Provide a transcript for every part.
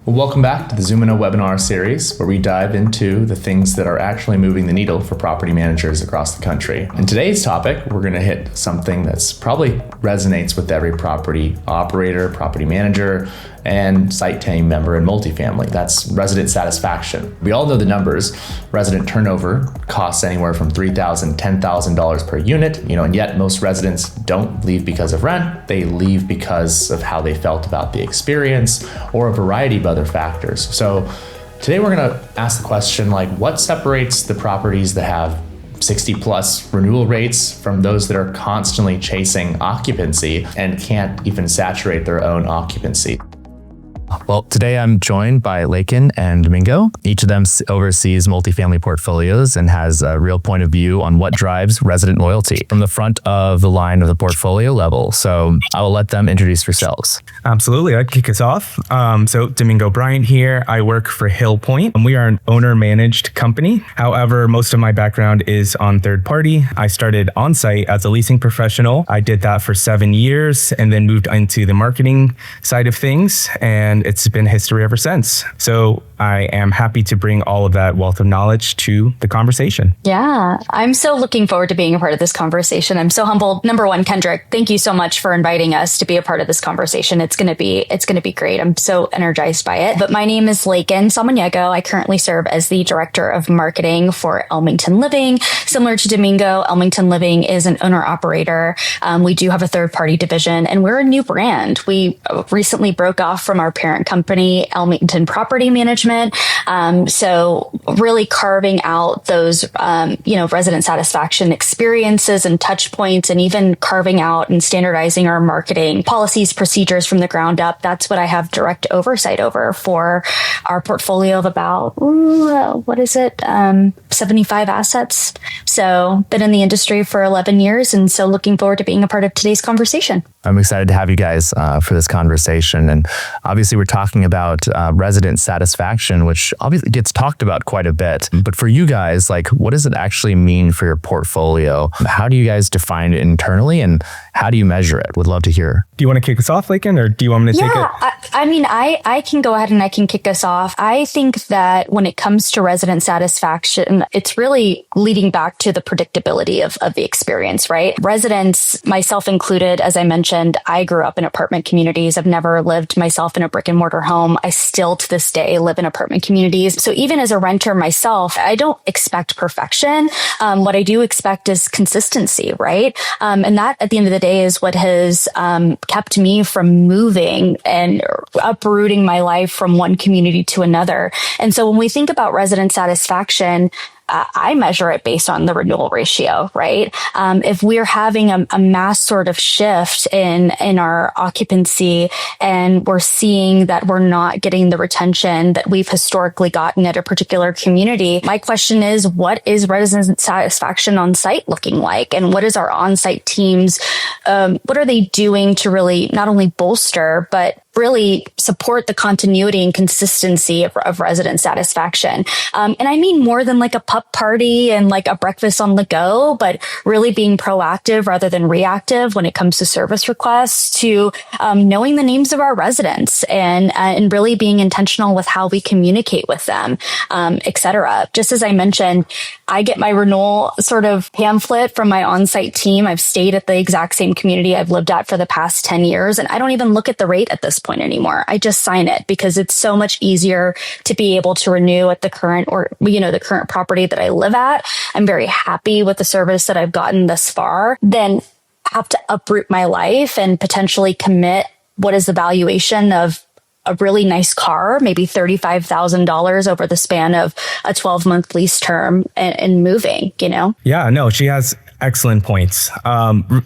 Welcome back to the Zuma webinar series, where we dive into the things that are actually moving the needle for property managers across the country. In today's topic, we're going to hit something that's probably resonates with every property operator, property manager, and site team member in multifamily. That's resident satisfaction. We all know the numbers. Resident turnover costs anywhere from $3,000, $10,000 per unit, and yet most residents don't leave because of rent. They leave because of how they felt about the experience or a variety of other factors. So today we're going to ask the question, what separates the properties that have 60 plus renewal rates from those that are constantly chasing occupancy and can't even saturate their own occupancy? Well, today I'm joined by Lakyn and Domingo. Each of them oversees multifamily portfolios and has a real point of view on what drives resident loyalty from the front of the line of the portfolio level. So I will let them introduce yourselves. Absolutely. I'd kick us off. So Domingo Bryant here. I work for Hillpointe, and we are an owner-managed company. However, most of my background is on third party. I started Onsite as a leasing professional. I did that for 7 years and then moved into the marketing side of things. And it's been history ever since. So I am happy to bring all of that wealth of knowledge to the conversation. Yeah, I'm so looking forward to being a part of this conversation. I'm so humbled. Number one, Kendrick, thank you so much for inviting us to be a part of this conversation. It's going to be great. I'm so energized by it. But my name is Lakyn Samaniego. I currently serve as the director of marketing for Elmington Living. Similar to Domingo, Elmington Living is an owner operator. We do have a third party division, and we're a new brand. We recently broke off from our parent company, Elmington Property Management. So really carving out those, resident satisfaction experiences and touch points, and even carving out and standardizing our marketing policies, procedures from the ground up. That's what I have direct oversight over for our portfolio of about, 75 assets. So been in the industry for 11 years. And so looking forward to being a part of today's conversation. I'm excited to have you guys for this conversation. And obviously we're talking about resident satisfaction, which obviously gets talked about quite a bit. But for you guys, what does it actually mean for your portfolio? How do you guys define it internally, and how do you measure it? Would love to hear. Do you want to kick us off, Lakyn, or do you want me to take it? I can go ahead and I can kick us off. I think that when it comes to resident satisfaction, it's really leading back to the predictability of the experience, right? Residents, myself included, as I mentioned, I grew up in apartment communities. I've never lived myself in a brick and mortar home. I still to this day live in apartment communities. So even as a renter myself, I don't expect perfection. What I do expect is consistency, right? And that at the end of the day is what has kept me from moving and uprooting my life from one community to another. And so when we think about resident satisfaction, I measure it based on the renewal ratio, right? If we're having a mass sort of shift in our occupancy, and we're seeing that we're not getting the retention that we've historically gotten at a particular community, my question is, what is resident satisfaction on site looking like? And what is our on-site teams? What are they doing to really not only bolster, but really support the continuity and consistency of resident satisfaction. And I mean more than a pup party and a breakfast on the go, but really being proactive rather than reactive when it comes to service requests, to knowing the names of our residents and really being intentional with how we communicate with them, et cetera. Just as I mentioned, I get my renewal sort of pamphlet from my on-site team. I've stayed at the exact same community I've lived at for the past 10 years, and I don't even look at the rate at this point anymore. I just sign it because it's so much easier to be able to renew at the current the current property that I live at. I'm very happy with the service that I've gotten thus far. Then have to uproot my life and potentially commit what is the valuation of a really nice car, maybe $35,000 over the span of a 12-month lease term and moving, Yeah, no, she has excellent points.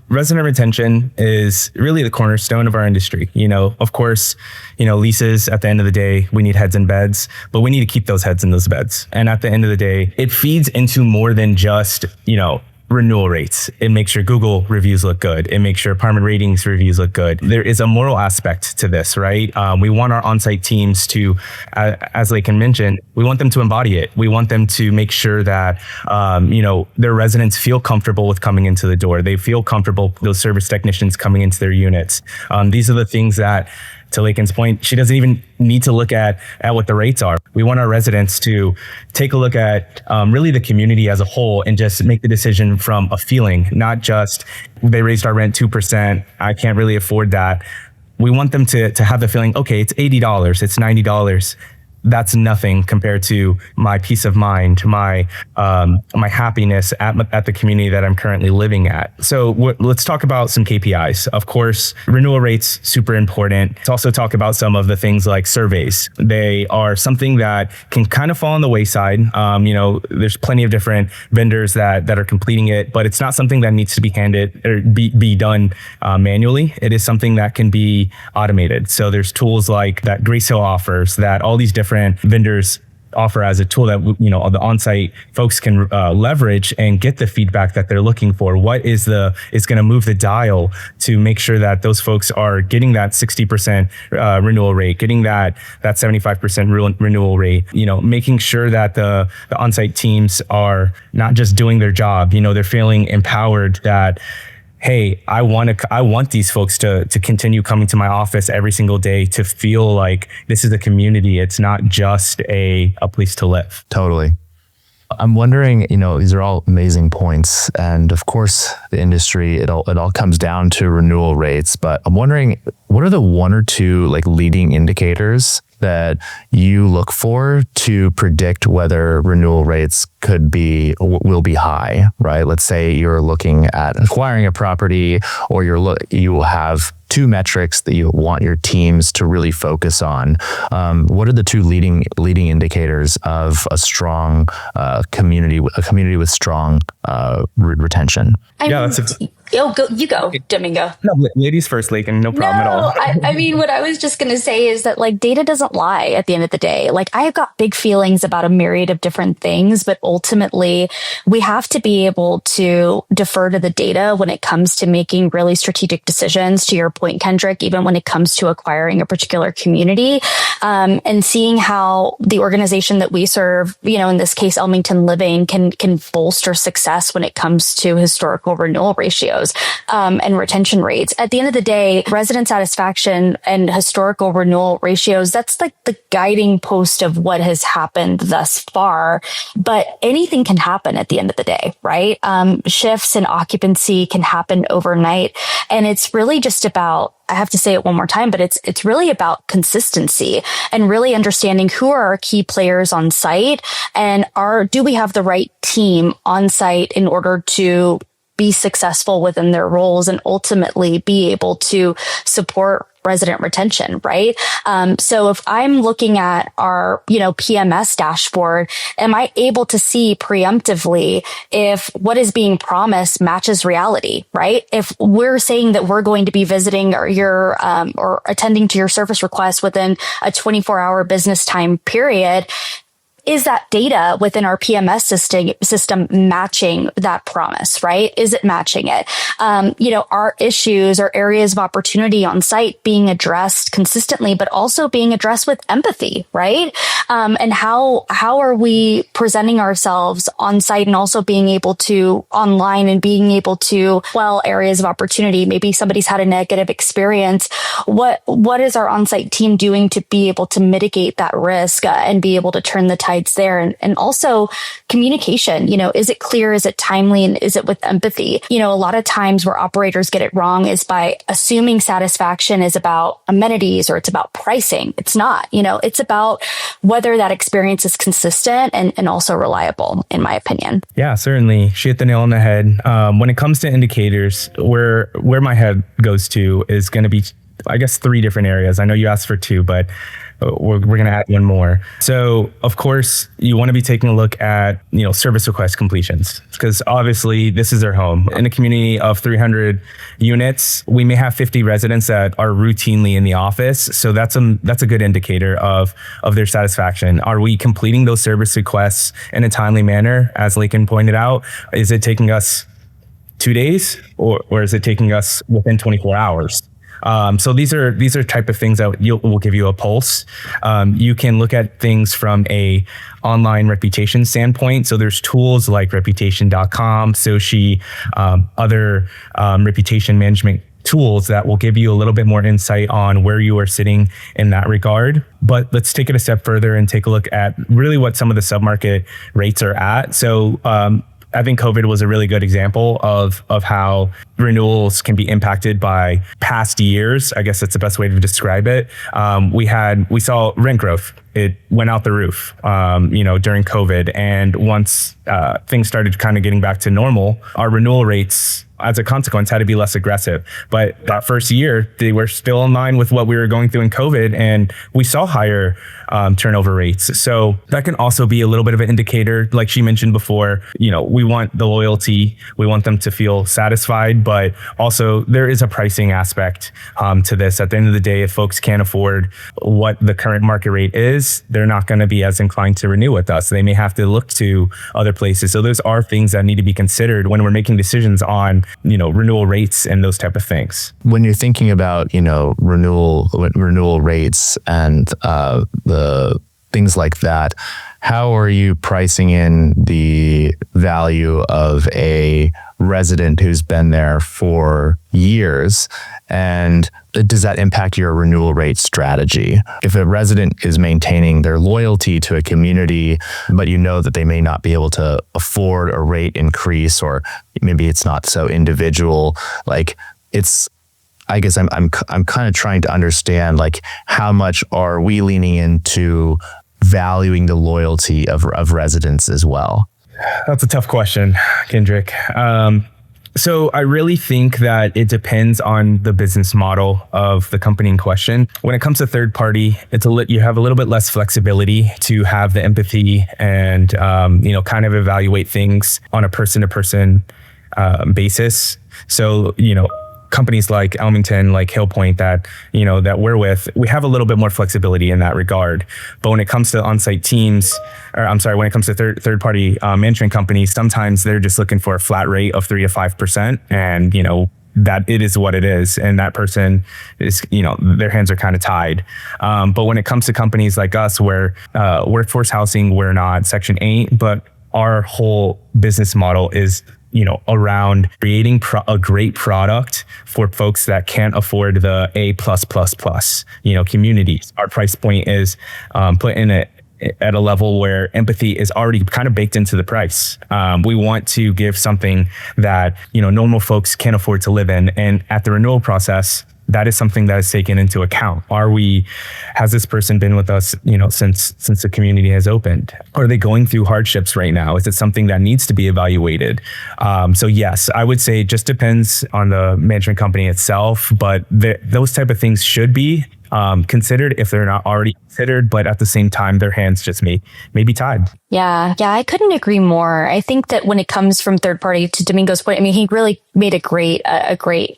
Resident retention is really the cornerstone of our industry. Of course, leases at the end of the day, we need heads in beds, but we need to keep those heads in those beds. And at the end of the day, it feeds into more than just, renewal rates. It makes sure Google reviews look good. It makes sure apartment ratings reviews look good. There is a moral aspect to this, right? We want our on-site teams to, as Lakyn mentioned, we want them to embody it. We want them to make sure that, their residents feel comfortable with coming into the door. They feel comfortable, those service technicians coming into their units. These are the things that to Lakyn's point, she doesn't even need to look at what the rates are. We want our residents to take a look at really the community as a whole and just make the decision from a feeling, not just they raised our rent 2%. I can't really afford that. We want them to have the feeling, okay, it's $80, it's $90. That's nothing compared to my peace of mind, my happiness at the community that I'm currently living at. So let's talk about some KPIs. Of course, renewal rates, super important. Let's also talk about some of the things like surveys. They are something that can kind of fall on the wayside. There's plenty of different vendors that are completing it, but it's not something that needs to be handed or be done manually. It is something that can be automated. So there's tools like that Grace Hill offers, that all these different vendors offer as a tool that the on-site folks can leverage and get the feedback that they're looking for. What is going to move the dial to make sure that those folks are getting that 60% renewal rate, getting that 75% renewal rate, making sure that the on-site teams are not just doing their job, they're feeling empowered that, hey, I want these folks to continue coming to my office every single day, to feel like this is a community. It's not just a place to live. Totally. I'm wondering, these are all amazing points. And of course, the industry, it all comes down to renewal rates. But I'm wondering, what are the one or two leading indicators that you look for to predict whether renewal rates will be high, right? Let's say you're looking at acquiring a property, or you have two metrics that you want your teams to really focus on. What are the two leading indicators of a strong community with strong retention? You go, Domingo. No, ladies first, Lakyn, no problem at all. I mean, what I was just going to say is that data doesn't lie at the end of the day. I've got big feelings about a myriad of different things, but ultimately we have to be able to defer to the data when it comes to making really strategic decisions, to your point, Kendrick, even when it comes to acquiring a particular community, and seeing how the organization that we serve, in this case, Elmington Living, can bolster success when it comes to historical renewal ratios. And retention rates. At the end of the day, resident satisfaction and historical renewal ratios, that's the guiding post of what has happened thus far. But anything can happen at the end of the day, right? Shifts in occupancy can happen overnight. And it's really just about, I have to say it one more time, but it's really about consistency and really understanding who are our key players on site, and do we have the right team on site in order to be successful within their roles and ultimately be able to support resident retention, right? So if I'm looking at our, PMS dashboard, am I able to see preemptively if what is being promised matches reality, right? If we're saying that we're going to be visiting or attending to your service request within a 24-hour business time period, is that data within our PMS system matching that promise, right? Is it matching it? Our issues or areas of opportunity on site being addressed consistently, but also being addressed with empathy, right? And how are we presenting ourselves on site and also being able to online and being able to, areas of opportunity, maybe somebody's had a negative experience. What is our on-site team doing to be able to mitigate that risk and be able to turn the tide there? And also communication, is it clear? Is it timely? And is it with empathy? A lot of times where operators get it wrong is by assuming satisfaction is about amenities or it's about pricing. It's not, it's about whether that experience is consistent and also reliable, in my opinion. Yeah, certainly. She hit the nail on the head. When it comes to indicators, where my head goes to is going to be, I guess, three different areas. I know you asked for two, but we're going to add one more. So, of course, you want to be taking a look at, service request completions, because obviously this is their home. In a community of 300 units, we may have 50 residents that are routinely in the office. So that's a good indicator of their satisfaction. Are we completing those service requests in a timely manner? As Lakyn pointed out, is it taking us 2 days or is it taking us within 24 hours? So these are type of things that will give you a pulse. You can look at things from a online reputation standpoint. So there's tools like reputation.com, Soci, other reputation management tools that will give you a little bit more insight on where you are sitting in that regard. But let's take it a step further and take a look at really what some of the submarket rates are at. So I think COVID was a really good example of how renewals can be impacted by past years. I guess that's the best way to describe it. We saw rent growth. It went out the roof, during COVID. And once things started kind of getting back to normal, our renewal rates, as a consequence, had to be less aggressive. But that first year, they were still in line with what we were going through in COVID, and we saw higher turnover rates. So that can also be a little bit of an indicator. Like she mentioned before, we want the loyalty, we want them to feel satisfied, but also there is a pricing aspect to this. At the end of the day, if folks can't afford what the current market rate is, they're not going to be as inclined to renew with us. They may have to look to other places. So those are things that need to be considered when we're making decisions on renewal rates and those type of things. When you're thinking about, renewal rates and the things like that, how are you pricing in the value of a resident who's been there for years? And does that impact your renewal rate strategy? If a resident is maintaining their loyalty to a community, but you know that they may not be able to afford a rate increase, or maybe it's not so individual, I guess I'm kind of trying to understand, how much are we leaning into valuing the loyalty of residents as well? That's a tough question, Kendrick. So I really think that it depends on the business model of the company in question. When it comes to third party, you have a little bit less flexibility to have the empathy and kind of evaluate things on a person to person basis. So companies like Elmington, like Hillpointe that we're with, we have a little bit more flexibility in that regard. But when it comes to on-site teams, when it comes to third party management companies, sometimes they're just looking for a flat rate of 3 to 5%. And, that it is what it is. And that person is, their hands are kind of tied. But when it comes to companies like us, where workforce housing, we're not Section 8, but our whole business model is around creating a great product for folks that can't afford the A+++, communities. Our price point is put in it at a level where empathy is already kind of baked into the price. We want to give something that, normal folks can't afford to live in. And at the renewal process, that is something that is taken into account. Has this person been with us, since the community has opened? Are they going through hardships right now? Is it something that needs to be evaluated? So yes, I would say it just depends on the management company itself, but those type of things should be considered if they're not already considered, but at the same time, their hands just may be tied. Yeah, I couldn't agree more. I think that when it comes from third party, to Domingo's point, he really made a great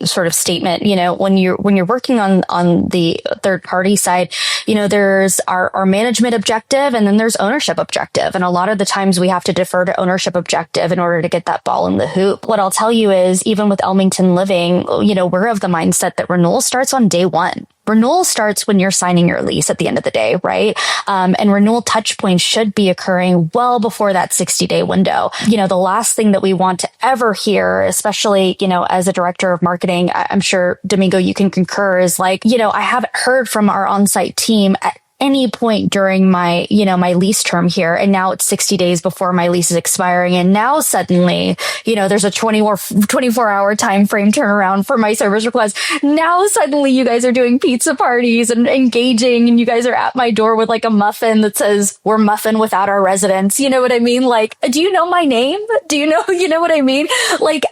sort of statement. When you're working on the third party side, there's our management objective, and then there's ownership objective. And a lot of the times we have to defer to ownership objective in order to get that ball in the hoop. What I'll tell you is, even with Elmington Living, we're of the mindset that renewal starts on day one. Renewal starts when you're signing your lease at the end of the day, right? And renewal touch points should be occurring well before that 60-day window. The last thing that we want to ever hear, especially, as a director of marketing, I'm sure, Domingo, you can concur, is I haven't heard from our on-site team at any point during my lease term here. And now it's 60 days before my lease is expiring. And now suddenly, there's a 24-hour time frame turnaround for my service request. Now suddenly you guys are doing pizza parties and engaging, and you guys are at my door with a muffin that says, "We're muffin without our residents." You know what I mean? Do you know my name? Do you know what I mean?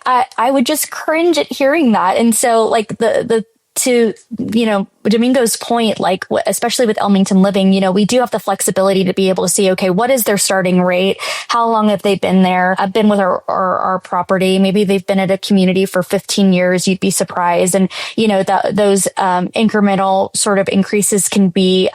I would just cringe at hearing that. And so to Domingo's point, especially with Elmington Living, we do have the flexibility to be able to see, okay, what is their starting rate? How long have they been there? I've been with our property. Maybe they've been at a community for 15 years. You'd be surprised. And, those incremental sort of increases can be,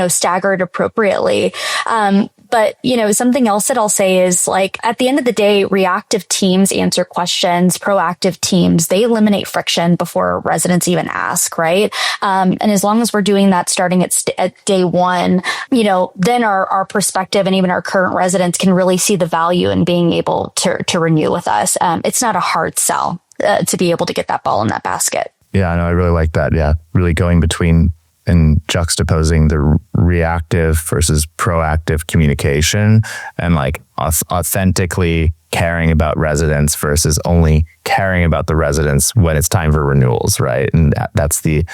staggered appropriately. But, something else that I'll say is, at the end of the day, reactive teams answer questions. Proactive teams, they eliminate friction before residents even ask, right? And as long as we're doing that starting at day one, then our perspective and even our current residents can really see the value in being able to renew with us. It's not a hard sell to be able to get that ball in that basket. Yeah, no, I really like that. Yeah, really going between and juxtaposing the reactive versus proactive communication, and like authentically caring about residents versus only caring about the residents when it's time for renewals, right? And that's the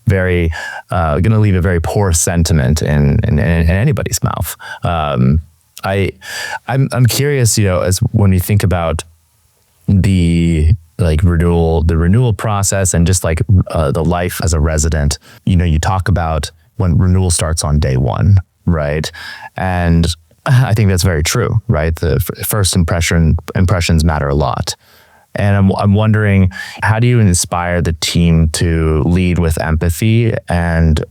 very going to leave a very poor sentiment in anybody's mouth. I'm curious, as when you think about the renewal process and just like the life as a resident, you talk about when renewal starts on day one, right? And I think that's very true, right? The first impressions matter a lot. And I'm wondering, how do you inspire the team to lead with empathy and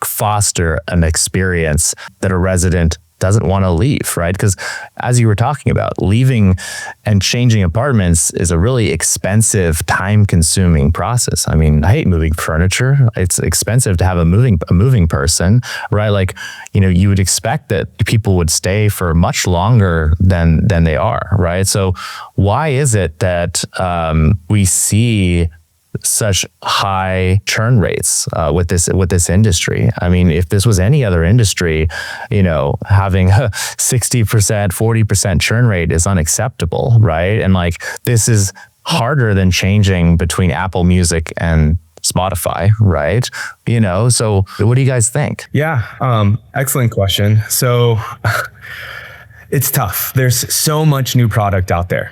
foster an experience that a resident doesn't want to leave, right? Because as you were talking about, leaving and changing apartments is a really expensive, time-consuming process. I mean, I hate moving furniture. It's expensive to have a moving person, right? Like, you would expect that people would stay for much longer than they are, right? So why is it that we see such high churn rates with this industry? I mean, if this was any other industry, having a 60%, 40% churn rate is unacceptable, right? And like, this is harder than changing between Apple Music and Spotify, right? So what do you guys think? Yeah, excellent question. So it's tough. There's so much new product out there.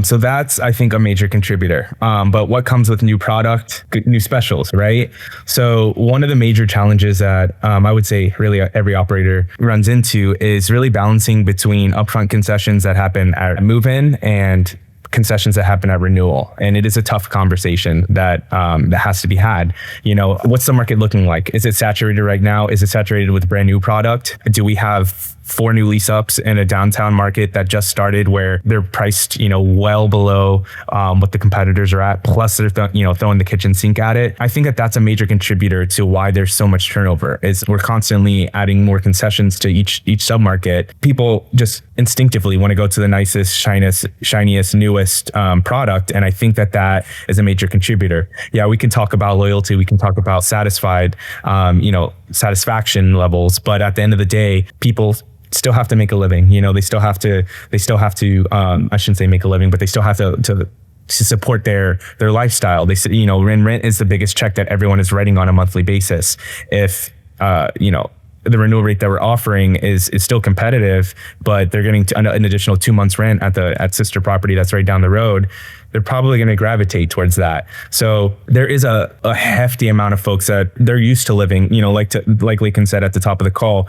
So that's, I think, a major contributor. But what comes with new product, new specials, right? So one of the major challenges that I would say really every operator runs into is really balancing between upfront concessions that happen at move-in and concessions that happen at renewal. And it is a tough conversation that has to be had. What's the market looking like? Is it saturated right now? Is it saturated with brand new product? Do we have 4 new lease ups in a downtown market that just started where they're priced, well below what the competitors are at, plus they're throwing the kitchen sink at it? I think that that's a major contributor to why there's so much turnover, is we're constantly adding more concessions to each submarket. People just instinctively want to go to the nicest, shiniest, newest product. And I think that is a major contributor. Yeah, we can talk about loyalty. We can talk about satisfaction levels. But at the end of the day, people still have to make a living. They still have to, I shouldn't say make a living, but they still have to support their lifestyle. They said, rent is the biggest check that everyone is writing on a monthly basis. If, the renewal rate that we're offering is still competitive, but they're getting an additional 2 months rent at sister property that's right down the road, they're probably going to gravitate towards that. So there is a hefty amount of folks that they're used to living, like Lakyn said at the top of the call,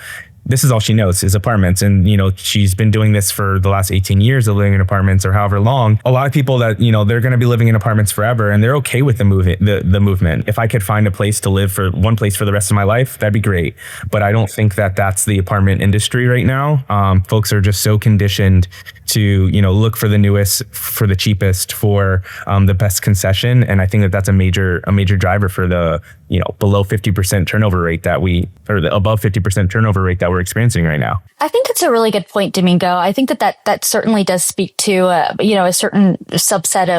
this is all she knows is apartments. And, she's been doing this for the last 18 years of living in apartments or however long. A lot of people that, they're going to be living in apartments forever and they're okay with the movement. If I could find a place to live for one place for the rest of my life, that'd be great. But I don't think that that's the apartment industry right now. Folks are just so conditioned to, look for the newest, for the cheapest, for the best concession. And I think that that's a major driver for the, below 50% turnover rate the above 50% turnover rate that we're experiencing right now. I think it's a really good point, Domingo. I think that certainly does speak to, a certain subset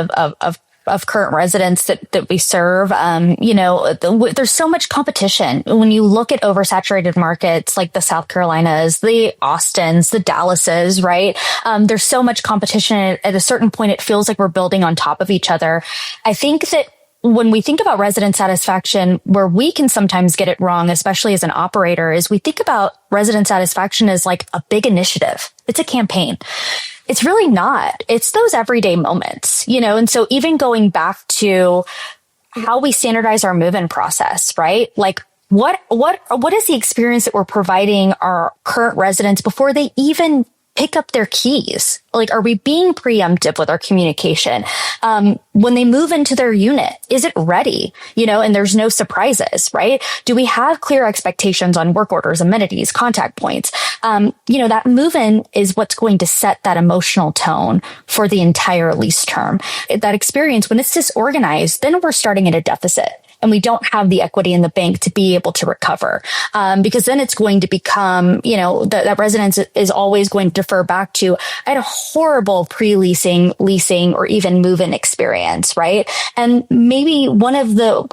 of current residents that we serve. There's so much competition. When you look at oversaturated markets like the South Carolinas, the Austins, the Dallases, right? There's so much competition. At a certain point, it feels like we're building on top of each other. I think that when we think about resident satisfaction, where we can sometimes get it wrong, especially as an operator, is we think about resident satisfaction as like a big initiative. It's a campaign. It's really not. It's those everyday moments, and so even going back to how we standardize our move-in process, right? Like what is the experience that we're providing our current residents before they even pick up their keys? Like, are we being preemptive with our communication? When they move into their unit, is it ready? And there's no surprises, right? Do we have clear expectations on work orders, amenities, contact points? That move-in is what's going to set that emotional tone for the entire lease term. That experience, when it's disorganized, then we're starting at a deficit. and we don't have the equity in the bank to be able to recover. Because then it's going to become, that residence is always going to defer back to, I had a horrible pre-leasing, leasing, or even move-in experience, right? And maybe one of the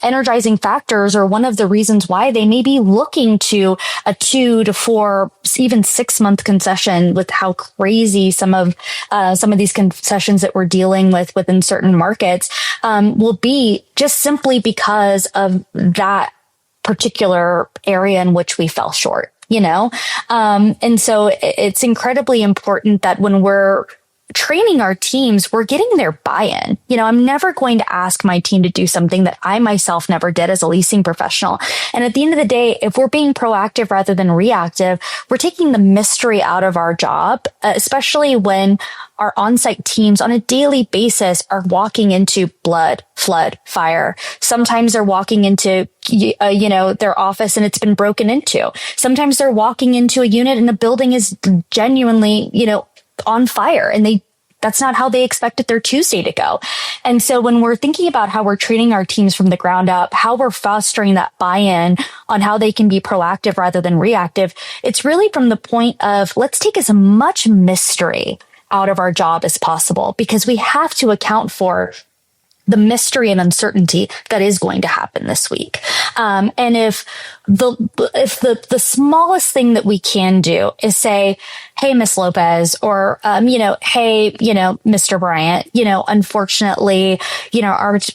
energizing factors, or one of the reasons why they may be looking to a 2 to 4, even 6-month concession, with how crazy some of these concessions that we're dealing with within certain markets will be, just simply because of that particular area in which we fell short, and so it's incredibly important that when we're training our teams, we're getting their buy-in. I'm never going to ask my team to do something that I myself never did as a leasing professional. And at the end of the day, if we're being proactive rather than reactive, we're taking the mystery out of our job, especially when our on-site teams on a daily basis are walking into blood, flood, fire. Sometimes they're walking into, their office and it's been broken into. Sometimes they're walking into a unit and the building is genuinely, on fire, and that's not how they expected their Tuesday to go. And so when we're thinking about how we're training our teams from the ground up, how we're fostering that buy-in on how they can be proactive rather than reactive, it's really from the point of, let's take as much mystery out of our job as possible, because we have to account for the mystery and uncertainty that is going to happen this week. And if the smallest thing that we can do is say, hey, Miss Lopez, or, hey, Mr. Bryant, unfortunately,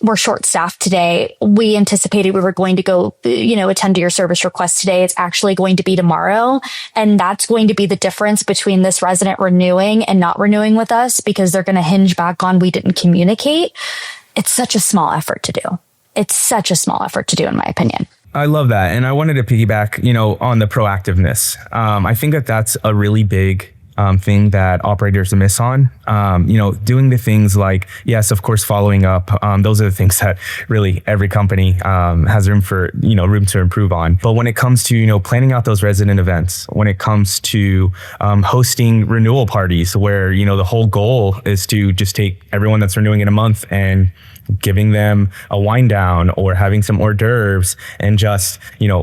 we're short staffed today. We anticipated we were going to go, attend to your service request today. It's actually going to be tomorrow. And that's going to be the difference between this resident renewing and not renewing with us, because they're going to hinge back on, we didn't communicate. It's such a small effort to do. It's such a small effort to do, in my opinion. I love that. And I wanted to piggyback, on the proactiveness. I think that that's a really big thing that operators miss on. Doing the things like, yes, of course, following up. Those are the things that really every company has room to improve on. But when it comes to, planning out those resident events, when it comes to hosting renewal parties where, the whole goal is to just take everyone that's renewing in a month and giving them a wine down, or having some hors d'oeuvres and just,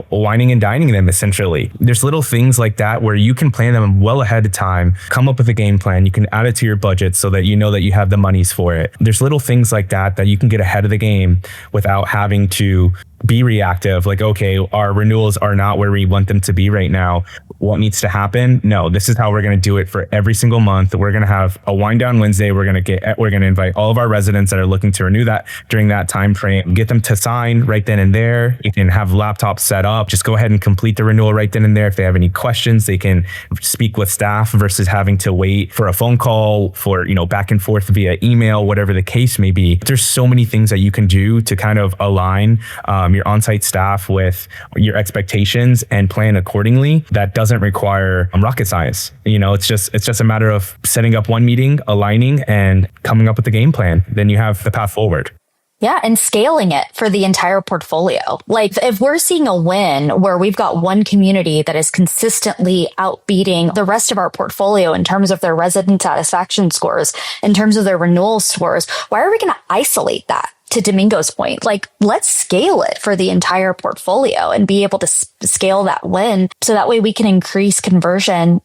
wining and dining them, essentially. There's little things like that where you can plan them well ahead of time, come up with a game plan. You can add it to your budget so that you know that you have the monies for it. There's little things like that you can get ahead of the game without having to be reactive. Like, okay, our renewals are not where we want them to be right now. What needs to happen? No, this is how we're going to do it for every single month. We're going to have a wind down Wednesday. We're going to invite all of our residents that are looking to renew that during that time frame, get them to sign right then and there. You can have laptops set up. Just go ahead and complete the renewal right then and there. If they have any questions, they can speak with staff versus having to wait for a phone call, for, back and forth via email, whatever the case may be. There's so many things that you can do to kind of align your on-site staff with your expectations and plan accordingly. That doesn't require rocket science. It's just a matter of setting up one meeting, aligning, and coming up with a game plan. Then you have the path forward. Yeah, and scaling it for the entire portfolio. Like, if we're seeing a win where we've got one community that is consistently outbeating the rest of our portfolio in terms of their resident satisfaction scores, in terms of their renewal scores, why are we going to isolate that? To Domingo's point, like, let's scale it for the entire portfolio and be able to scale that win, so that way we can increase conversion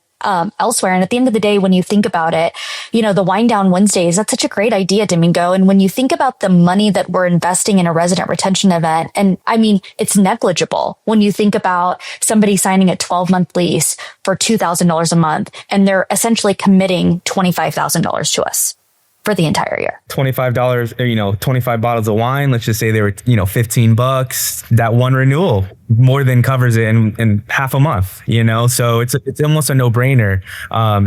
elsewhere. And at the end of the day, when you think about it, the wind down Wednesdays, that's such a great idea, Domingo. And when you think about the money that we're investing in a resident retention event, and I mean, it's negligible when you think about somebody signing a 12-month lease for $2,000 a month, and they're essentially committing $25,000 to us for the entire year. $25, 25 bottles of wine. Let's just say they were, $15. That one renewal more than covers it in half a month, so it's almost a no-brainer.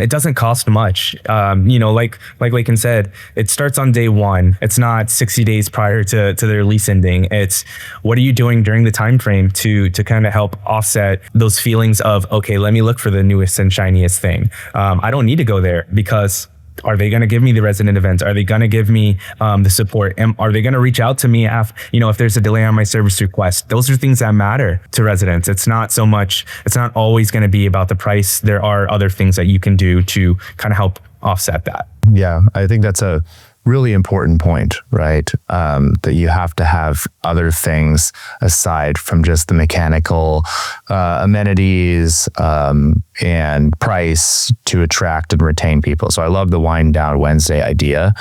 It doesn't cost much. Like Lakyn said, it starts on day one. It's not 60 days prior to their lease ending. It's, what are you doing during the time frame to kind of help offset those feelings of, okay, let me look for the newest and shiniest thing. I don't need to go there, because are they going to give me the resident events? Are they going to give me the support? And are they going to reach out to me if there's a delay on my service request? Those are things that matter to residents. It's not always going to be about the price. There are other things that you can do to kind of help offset that. Yeah, I think that's a really important point, right? That you have to have other things aside from just the mechanical amenities and price to attract and retain people. So I love the Wind Down Wednesday idea.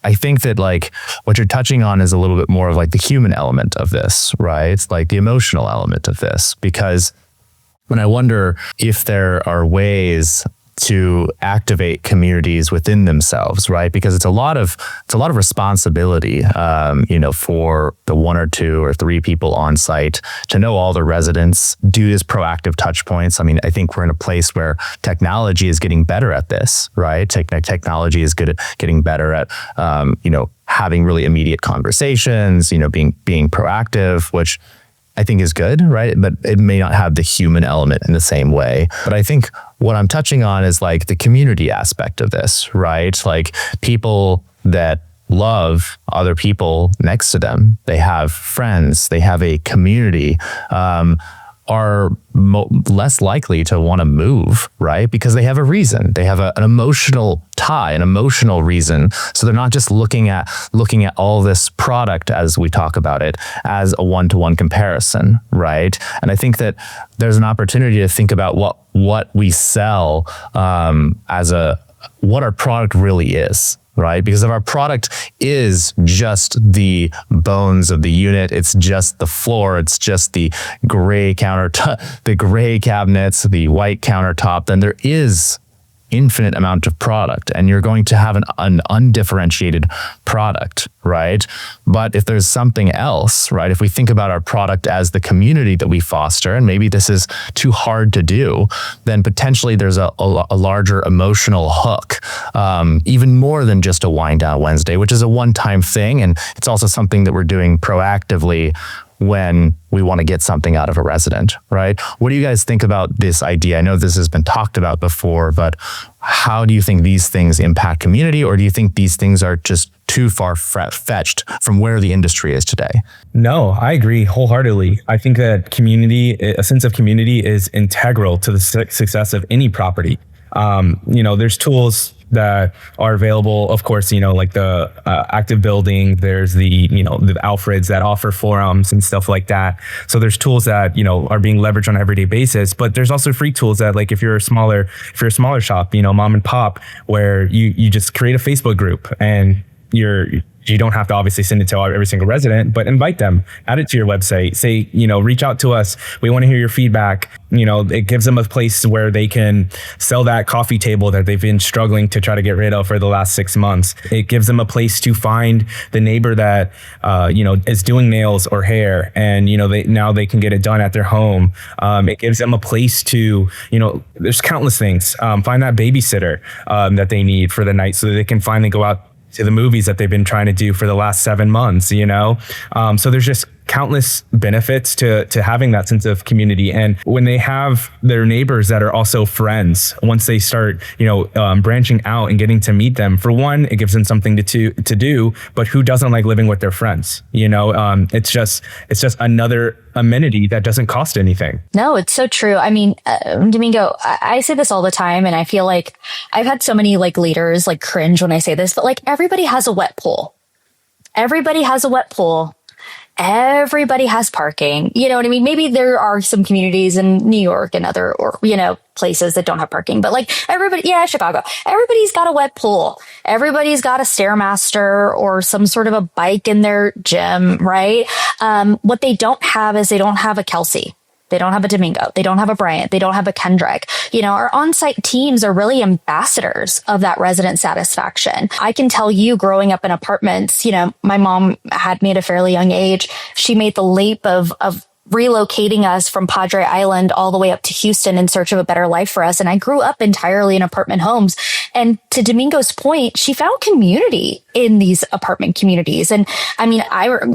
I think that like what you're touching on is a little bit more of like the human element of this, right? It's like the emotional element of this, because when I wonder if there are ways to activate communities within themselves, right? Because it's a lot of responsibility, for the 1 or 2 or 3 people on site to know all the residents, do this proactive touch points. I mean, I think we're in a place where technology is getting better at this, right? Technology is good at getting better at, having really immediate conversations, being proactive, which I think is good, right? But it may not have the human element in the same way. But I think what I'm touching on is like the community aspect of this, right? Like people that love other people next to them, they have friends, they have a community, are less likely to want to move, right? Because they have a reason. They have an emotional tie, an emotional reason. So they're not just looking at all this product as we talk about it as a one-to-one comparison, right? And I think that there's an opportunity to think about what we sell what our product really is. Right? Because if our product is just the bones of the unit, it's just the floor, it's just the gray the gray cabinets, the white countertop, then there is infinite amount of product and you're going to have an undifferentiated product, right? But if there's something else, right? If we think about our product as the community that we foster, and maybe this is too hard to do, then potentially there's a larger emotional hook, even more than just a Wind Down Wednesday, which is a one-time thing. And it's also something that we're doing proactively when we want to get something out of a resident, right? What do you guys think about this idea? I know this has been talked about before, but how do you think these things impact community? Or do you think these things are just too far fetched from where the industry is today? No, I agree wholeheartedly. I think that a sense of community is integral to the success of any property. There's tools that are available, of course, like the active building, there's the Alfreds that offer forums and stuff like that. So there's tools that, are being leveraged on an everyday basis, but there's also free tools that, like if you're a smaller shop, mom and pop, where you just create a Facebook group and you don't have to obviously send it to every single resident, but invite them, add it to your website, say, reach out to us. We want to hear your feedback. It gives them a place where they can sell that coffee table that they've been struggling to try to get rid of for the last 6 months. It gives them a place to find the neighbor that, is doing nails or hair, and, they can get it done at their home. It gives them a place to, there's countless things. Find that babysitter that they need for the night so that they can finally go out to the movies that they've been trying to do for the last 7 months, So there's just countless benefits to having that sense of community. And when they have their neighbors that are also friends, once they start, branching out and getting to meet them, for one, it gives them something to do, but who doesn't like living with their friends? It's just another amenity that doesn't cost anything. No, it's so true. I mean, Domingo, I say this all the time, and I feel like I've had so many leaders cringe when I say this, but everybody has a wet pool. Everybody has a wet pool. Everybody has parking. You know what I mean? Maybe there are some communities in New York and other, places that don't have parking, but Chicago, everybody's got a wet pool. Everybody's got a Stairmaster or some sort of a bike in their gym, right? What they don't have is they don't have a Kelsey. They don't have a Domingo. They don't have a Bryant. They don't have a Kendrick. Our on-site teams are really ambassadors of that resident satisfaction. I can tell you, growing up in apartments, my mom had me at a fairly young age. She made the leap of relocating us from Padre Island all the way up to Houston in search of a better life for us. And I grew up entirely in apartment homes. And to Domingo's point, she found community in these apartment communities. And I mean,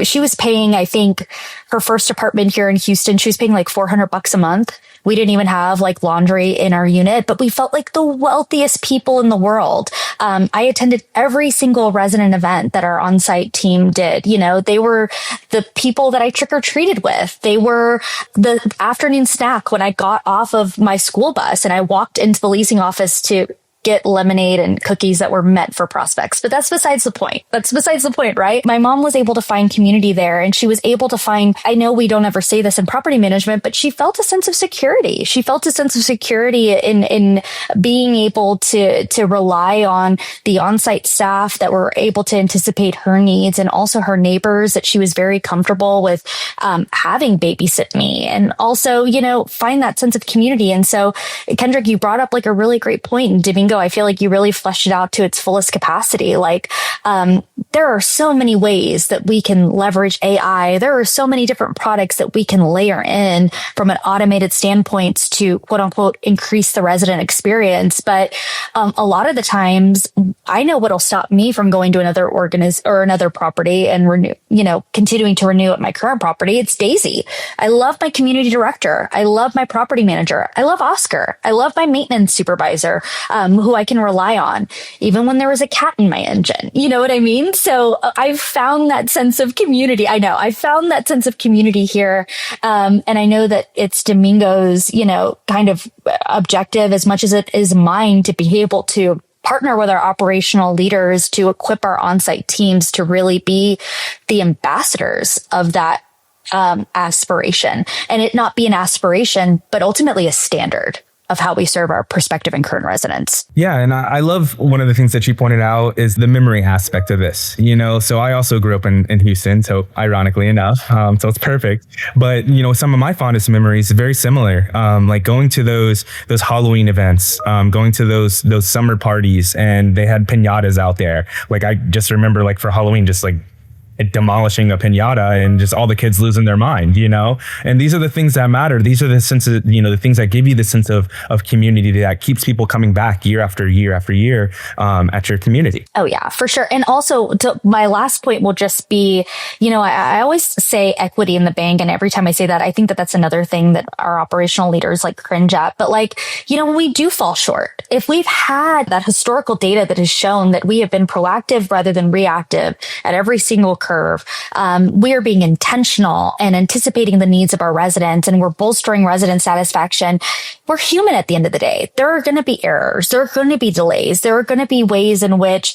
she was paying, I think, her first apartment here in Houston, she was paying $400 a month. We didn't even have laundry in our unit, but we felt like the wealthiest people in the world. I attended every single resident event that our on-site team did. They were the people that I trick-or-treated with. They were the afternoon snack when I got off of my school bus and I walked into the leasing office to get lemonade and cookies that were meant for prospects. But that's besides the point. That's besides the point, right? My mom was able to find community there, and she was able to find, I know we don't ever say this in property management, but she felt a sense of security. She felt a sense of security in being able to rely on the on-site staff that were able to anticipate her needs, and also her neighbors that she was very comfortable with having babysit me, and also, find that sense of community. And so, Kendrick, you brought up like a really great point, and Domingo, I feel like you really fleshed it out to its fullest capacity. Like, there are so many ways that we can leverage AI. There are so many different products that we can layer in from an automated standpoint to quote unquote increase the resident experience. But a lot of the times, I know what'll stop me from going to another another property and continuing to renew at my current property. It's Daisy. I love my community director. I love my property manager. I love Oscar. I love my maintenance supervisor, who I can rely on, even when there was a cat in my engine. You know what I mean? So I've found that sense of community. I found that sense of community here. And I know that it's Domingo's, kind of objective as much as it is mine to be able to partner with our operational leaders to equip our on-site teams to really be the ambassadors of that aspiration, and it not be an aspiration, but ultimately a standard of how we serve our prospective and current residents. Yeah. And I love one of the things that you pointed out is the memory aspect of this, so I also grew up in Houston, so ironically enough, so it's perfect. But, some of my fondest memories are very similar, like going to those Halloween events, going to those summer parties, and they had piñatas out there. Like, I just remember, like, for Halloween, just like demolishing a piñata and just all the kids losing their mind, and these are the things that matter. These are the sense of, the things that give you the sense of community that keeps people coming back year after year after year at your community. Oh yeah, for sure. And also my last point will just be, I always say equity in the bank. And every time I say that, I think that that's another thing that our operational leaders like cringe at. But when we do fall short, if we've had that historical data that has shown that we have been proactive rather than reactive at every single curve, we are being intentional and anticipating the needs of our residents, and we're bolstering resident satisfaction. We're human at the end of the day. There are going to be errors. There are going to be delays. There are going to be ways in which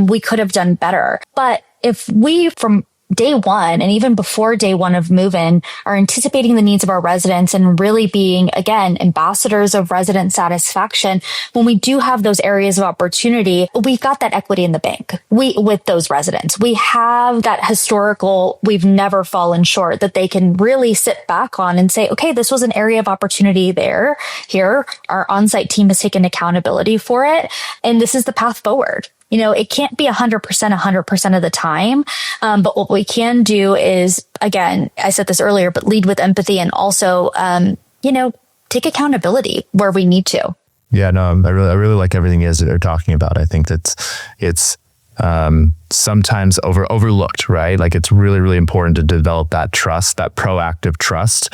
we could have done better. But if we, from day one, and even before day one of move-in, are anticipating the needs of our residents and really being, again, ambassadors of resident satisfaction, when we do have those areas of opportunity, we've got that equity in the bank. With those residents, we have that historical, we've never fallen short, that they can really sit back on and say, okay, this was an area of opportunity here. Our on-site team has taken accountability for it, and this is the path forward. It can't be 100% of the time. But what we can do is, again, I said this earlier, but lead with empathy, and also, take accountability where we need to. Yeah, no, I really like everything you guys are talking about. I think that it's sometimes overlooked, right? Like, it's really, really important to develop that trust, that proactive trust,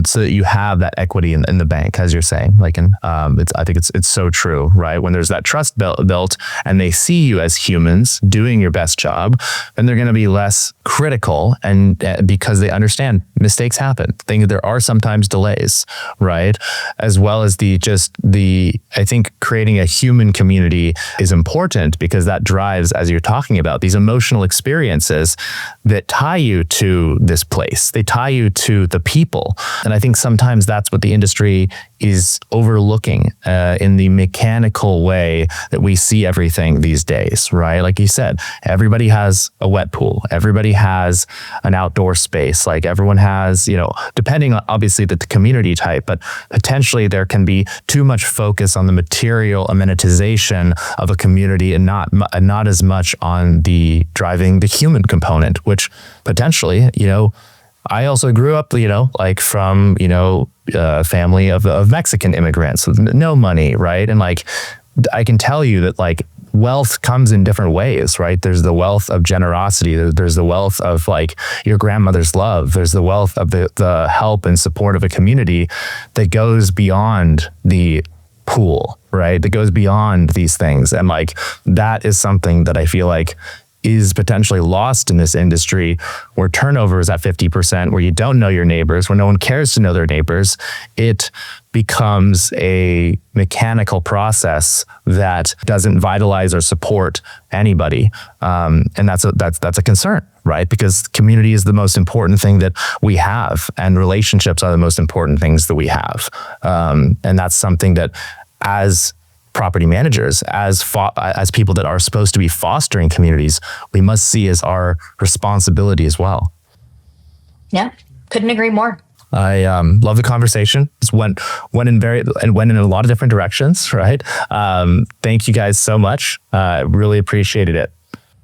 so that you have that equity in the bank, as you're saying. Like, I think it's so true, right? When there's that trust built, and they see you as humans doing your best job, then they're going to be less critical, and because they understand mistakes happen. There are sometimes delays, right? As well as I think creating a human community is important, because that drives, as you're talking about, these emotional experiences that tie you to this place. They tie you to the people. And I think sometimes that's what the industry is overlooking in the mechanical way that we see everything these days, right? Like you said, everybody has a wet pool. Everybody has an outdoor space. Like, everyone has, depending on obviously the community type, but potentially there can be too much focus on the material amenitization of a community, and not as much on the driving the human component, which potentially, I also grew up, from, a family of Mexican immigrants with no money, right? And I can tell you that wealth comes in different ways, right? There's the wealth of generosity. There's the wealth of your grandmother's love. There's the wealth of the help and support of a community that goes beyond the pool, right? That goes beyond these things. And that is something that I feel like is potentially lost in this industry, where turnover is at 50%, where you don't know your neighbors, where no one cares to know their neighbors. It becomes a mechanical process that doesn't vitalize or support anybody. And that's a concern, right? Because community is the most important thing that we have, and relationships are the most important things that we have. And that's something that, as property managers, as people that are supposed to be fostering communities, we must see as our responsibility as well. Yeah, couldn't agree more. I love the conversation. It went in a lot of different directions, right? Thank you guys so much. Really appreciated it.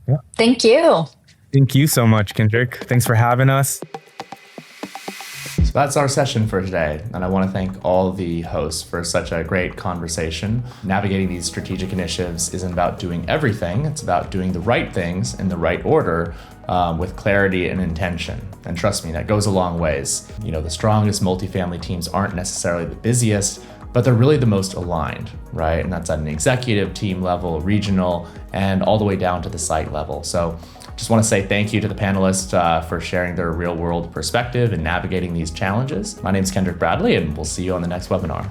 Yeah. Thank you. Thank you so much, Kendrick. Thanks for having us. So that's our session for today, and I want to thank all the hosts for such a great conversation. Navigating these strategic initiatives isn't about doing everything, it's about doing the right things in the right order, with clarity and intention. And trust me, that goes a long ways. You know, the strongest multifamily teams aren't necessarily the busiest, but they're really the most aligned, right? And that's at an executive team level, regional, and all the way down to the site level. So just want to say thank you to the panelists for sharing their real world perspective and navigating these challenges. My name is Kendrick Bradley, and we'll see you on the next webinar.